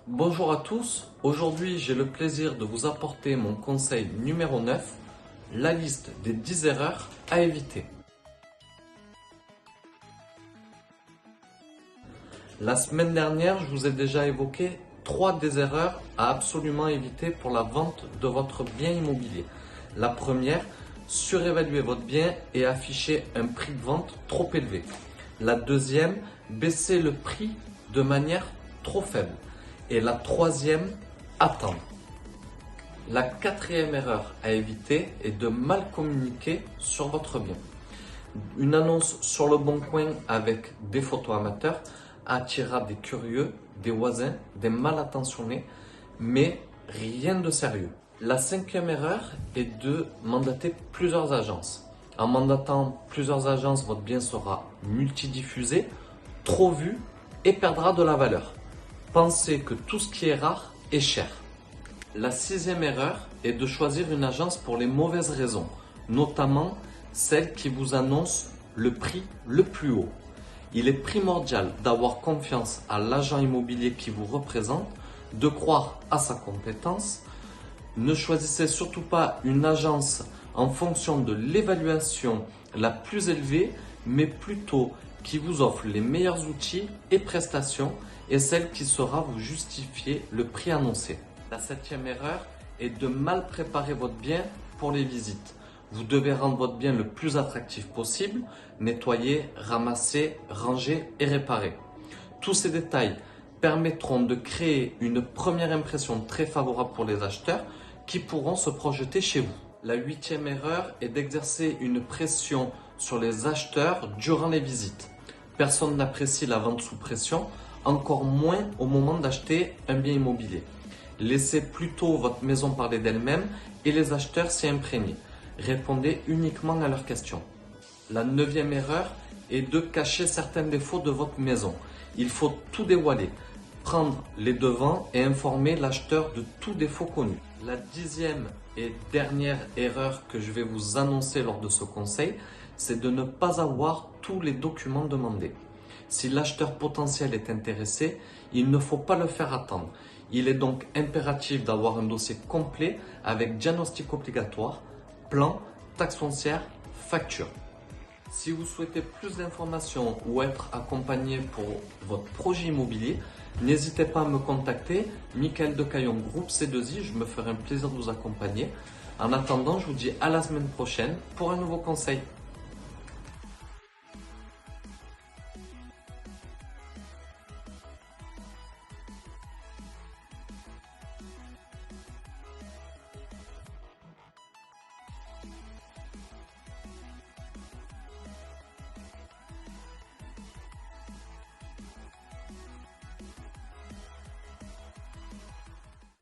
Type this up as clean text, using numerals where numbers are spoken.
Bonjour à tous, aujourd'hui j'ai le plaisir de vous apporter mon conseil numéro 9, la liste des 10 erreurs à éviter. La semaine dernière, je vous ai déjà évoqué 3 des erreurs à absolument éviter pour la vente de votre bien immobilier. La première, surévaluer votre bien et afficher un prix de vente trop élevé. La deuxième, baisser le prix de manière trop faible. Et la troisième, attendre. La quatrième erreur à éviter est de mal communiquer sur votre bien. Une annonce sur le bon coin avec des photos amateurs attirera des curieux, des voisins, des mal intentionnés, mais rien de sérieux. La cinquième erreur est de mandater plusieurs agences. En mandatant plusieurs agences, votre bien sera multidiffusé, trop vu et perdra de la valeur. Pensez que tout ce qui est rare est cher. La sixième erreur est de choisir une agence pour les mauvaises raisons, notamment celle qui vous annonce le prix le plus haut. Il est primordial d'avoir confiance à l'agent immobilier qui vous représente, de croire à sa compétence. Ne choisissez surtout pas une agence en fonction de l'évaluation la plus élevée, mais plutôt qui vous offre les meilleurs outils et prestations et celle qui saura vous justifier le prix annoncé. La septième erreur est de mal préparer votre bien pour les visites. Vous devez rendre votre bien le plus attractif possible, nettoyer, ramasser, ranger et réparer. Tous ces détails permettront de créer une première impression très favorable pour les acheteurs qui pourront se projeter chez vous. La huitième erreur est d'exercer une pression sur les acheteurs durant les visites. Personne n'apprécie la vente sous pression, encore moins au moment d'acheter un bien immobilier. Laissez plutôt votre maison parler d'elle-même et les acheteurs s'y imprégner. Répondez uniquement à leurs questions. La neuvième erreur est de cacher certains défauts de votre maison. Il faut tout dévoiler, prendre les devants et informer l'acheteur de tout défaut connu. La dixième et dernière erreur que je vais vous annoncer lors de ce conseil, c'est de ne pas avoir tous les documents demandés. Si l'acheteur potentiel est intéressé, il ne faut pas le faire attendre. Il est donc impératif d'avoir un dossier complet avec diagnostic obligatoire, plan, taxe foncière, facture. Si vous souhaitez plus d'informations ou être accompagné pour votre projet immobilier, n'hésitez pas à me contacter, Michael Decaillon, groupe C2I, je me ferai un plaisir de vous accompagner. En attendant, je vous dis à la semaine prochaine pour un nouveau conseil.